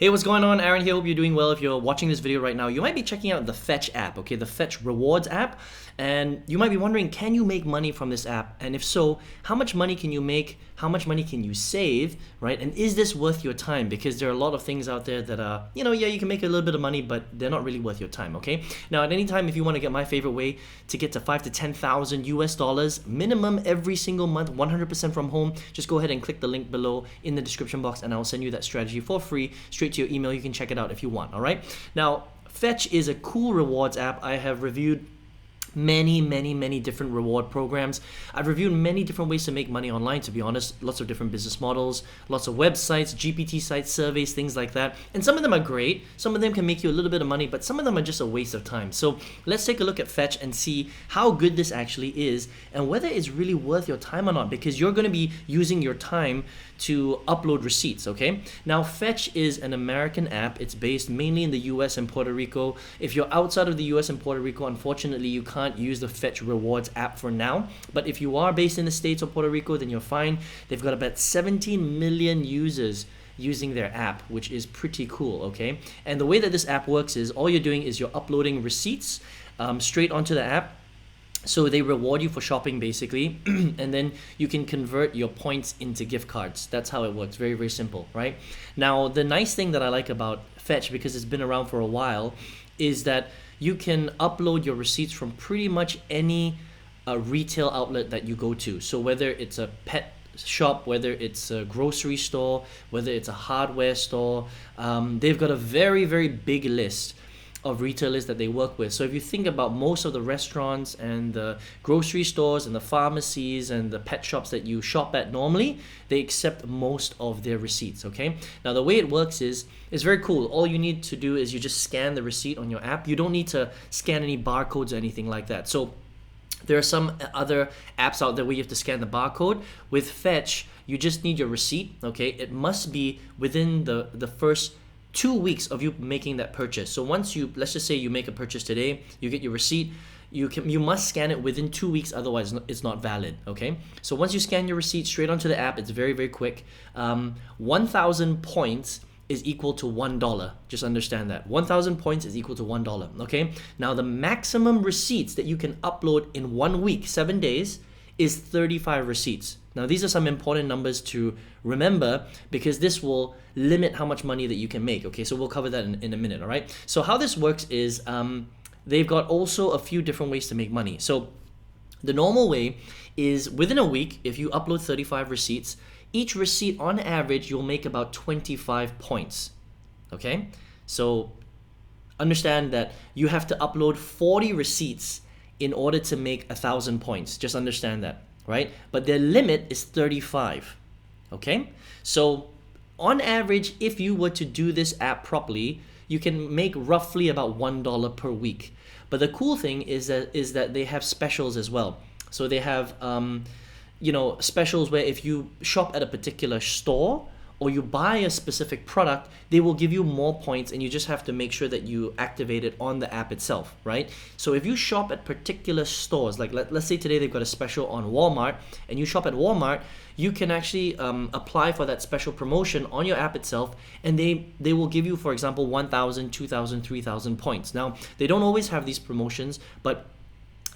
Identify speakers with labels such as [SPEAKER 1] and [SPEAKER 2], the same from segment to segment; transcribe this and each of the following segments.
[SPEAKER 1] Hey, what's going on? Aaron here. Hope you're doing well. If you're watching this video right now, you might be checking out the Fetch app, okay? The Fetch Rewards app. And you might be wondering, can you make money from this app? And if so, how much money can you make? How much money can you save, right? And is this worth your time? Because there are a lot of things out there that are, yeah, you can make a little bit of money, but they're not really worth your time, okay? Now, at any time, if you want to get my favorite way to get to 5 to 10,000 US dollars minimum every single month, 100% from home, just go ahead and click the link below in the description box and I'll send you that strategy for free straight to your email. You can check it out if you want, all right? Now, Fetch is a cool rewards app. I have reviewed many different reward programs. I've reviewed many different ways to make money online, to be honest. Lots of different business models, lots of websites, GPT sites, surveys, things like that. And some of them are great. Some of them can make you a little bit of money, but some of them are just a waste of time. So let's take a look at Fetch and see how good this actually is and whether it's really worth your time or not, because you're going to be using your time to upload receipts, okay? Now, Fetch is an American app. It's based mainly in the US and Puerto Rico. If you're outside of the US and Puerto Rico, unfortunately, you can't use the Fetch Rewards app for now. But if you are based in the States or Puerto Rico, then you're fine. They've got about 17 million users using their app, which is pretty cool, okay? And the way that this app works is all you're doing is you're uploading receipts straight onto the app. So they reward you for shopping basically, and then you can convert your points into gift cards. That's how it works. Very simple, right? Now, the nice thing that I like about Fetch, because it's been around for a while, is that you can upload your receipts from pretty much any retail outlet that you go to. So whether it's a pet shop, whether it's a grocery store, whether it's a hardware store, they've got a very big list of retailers that they work with. So if you think about most of the restaurants and the grocery stores and the pharmacies and the pet shops that you shop at normally, they accept most of their receipts, okay? Now, the way it works is it's very cool. All you need to do is you just scan the receipt on your app. You don't need to scan any barcodes or anything like that. So there are some other apps out there where you have to scan the barcode. With Fetch, you just need your receipt, okay? It must be within the first 2 weeks of you making that purchase. So once let's just say you make a purchase today, you get your receipt, you must scan it within 2 weeks, otherwise it's not valid, okay? So once you scan your receipt straight onto the app, it's very quick. 1,000 points is equal to $1. Just understand that. 1,000 points is equal to $1, okay? Now, the maximum receipts that you can upload in 1 week, 7 days, is 35 receipts. Now, these are some important numbers to remember because this will limit how much money that you can make, okay? So we'll cover that in a minute, all right? So how this works is they've got also a few different ways to make money. So the normal way is within a week, if you upload 35 receipts, each receipt on average, you'll make about 25 points, okay? So understand that you have to upload 40 receipts in order to make 1,000 points. Just understand that, right? But their limit is 35, okay? So on average, if you were to do this app properly, you can make roughly about $1 per week. But the cool thing is that they have specials as well. So they have specials where if you shop at a particular store or you buy a specific product, they will give you more points and you just have to make sure that you activate it on the app itself, right? So if you shop at particular stores, like let's say today they've got a special on Walmart and you shop at Walmart, you can actually apply for that special promotion on your app itself and they will give you, for example, 1,000, 2,000, 3,000 points. Now, they don't always have these promotions, but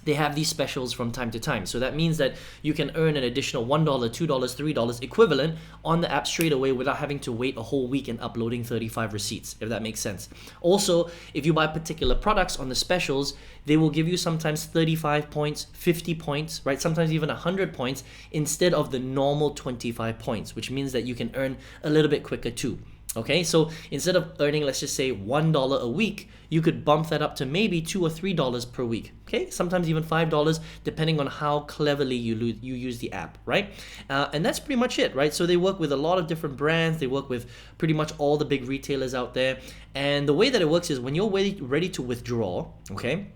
[SPEAKER 1] they have these specials from time to time. So that means that you can earn an additional $1, $2, $3 equivalent on the app straight away without having to wait a whole week and uploading 35 receipts, if that makes sense. Also, if you buy particular products on the specials, they will give you sometimes 35 points, 50 points, right? Sometimes even 100 points instead of the normal 25 points, which means that you can earn a little bit quicker too. Okay, so instead of earning, let's just say $1 a week, you could bump that up to maybe $2 or $3 per week. Okay, sometimes even $5, depending on how cleverly you use the app, right? And that's pretty much it, right? So they work with a lot of different brands. They work with pretty much all the big retailers out there. And the way that it works is when you're ready to withdraw, okay,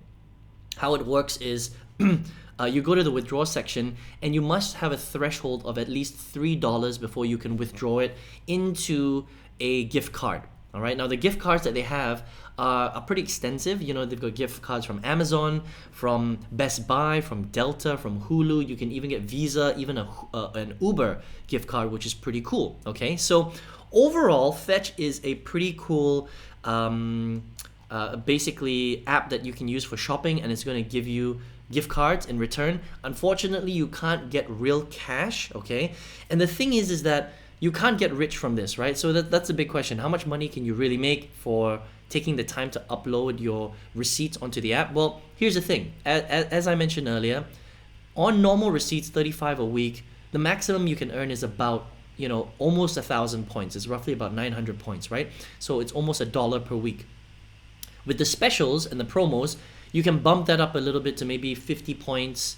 [SPEAKER 1] how it works is you go to the withdraw section and you must have a threshold of at least $3 before you can withdraw it into a gift card. All right, now the gift cards that they have are pretty extensive. You know, they've got gift cards from Amazon, from Best Buy, from Delta, from Hulu. You can even get Visa, even an Uber gift card, which is pretty cool. Okay, so overall, Fetch is a pretty cool basically app that you can use for shopping, and it's going to give you gift cards in return. Unfortunately, you can't get real cash, okay? And the thing is that you can't get rich from this, right? So that's a big question. How much money can you really make for taking the time to upload your receipts onto the app? Well, here's the thing. As I mentioned earlier, on normal receipts, 35 a week, the maximum you can earn is about, almost 1,000 points. It's roughly about 900 points, right? So it's almost $1 per week. With the specials and the promos, you can bump that up a little bit to maybe 50 points,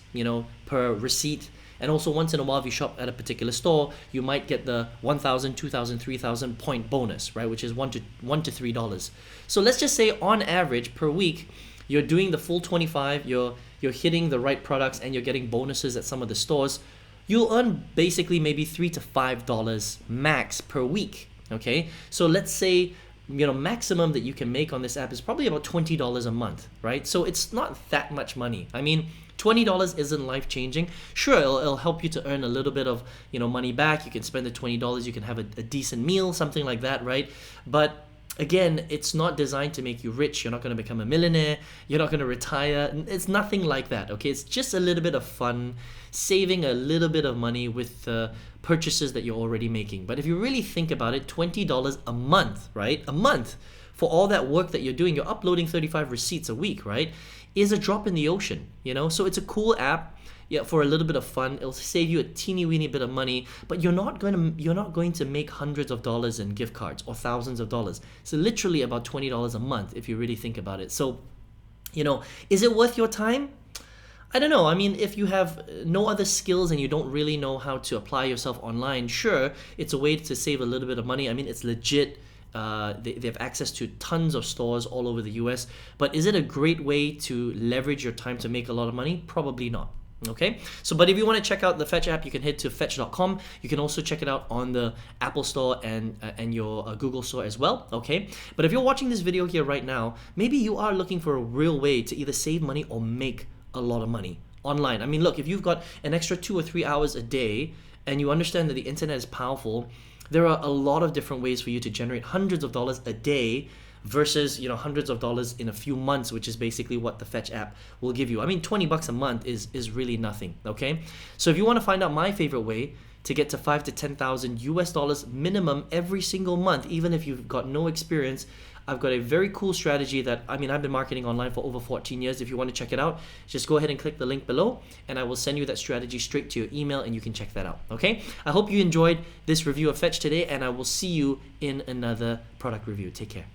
[SPEAKER 1] per receipt. And also once in a while, if you shop at a particular store, you might get the 1,000, 2,000, 3,000 point bonus, right? Which is $1 to $3. So let's just say on average per week, you're doing the full 25, you're hitting the right products, and you're getting bonuses at some of the stores. You'll earn basically maybe $3 to $5 max per week, okay? So let's say, maximum that you can make on this app is probably about $20 a month, right? So it's not that much money. I mean, $20 isn't life-changing. Sure, it'll help you to earn a little bit of, money back. You can spend the $20, you can have a decent meal, something like that, right? But again, it's not designed to make you rich. You're not going to become a millionaire. You're not going to retire. It's nothing like that, okay? It's just a little bit of fun, saving a little bit of money with purchases that you're already making. But if you really think about it, $20 a month, right? A month for all that work that you're doing. You're uploading 35 receipts a week, right? Is a drop in the ocean, So it's a cool app. Yeah, for a little bit of fun. It'll save you a teeny weeny bit of money, but you're not going to make hundreds of dollars in gift cards or thousands of dollars. So literally about $20 a month if you really think about it. So, is it worth your time? I don't know. I mean, if you have no other skills and you don't really know how to apply yourself online, sure, it's a way to save a little bit of money. I mean, it's legit. They have access to tons of stores all over the US. But is it a great way to leverage your time to make a lot of money? Probably not. Okay, so but if you want to check out the Fetch app, you can head to fetch.com. You can also check it out on the Apple Store and your Google Store as well. Okay, but if you're watching this video here right now, maybe you are looking for a real way to either save money or make a lot of money online. I mean, look, if you've got an extra 2 or 3 hours a day and you understand that the internet is powerful, there are a lot of different ways for you to generate hundreds of dollars a day versus hundreds of dollars in a few months, which is basically what the Fetch app will give you. I mean, $20 a month is really nothing. Okay, so if you want to find out my favorite way to get to 5 to 10,000 US dollars minimum every single month, even if you've got no experience, I've got a very cool strategy that, I've been marketing online for over 14 years. If you want to check it out, just go ahead and click the link below and I will send you that strategy straight to your email and you can check that out, okay? I hope you enjoyed this review of Fetch today and I will see you in another product review. Take care.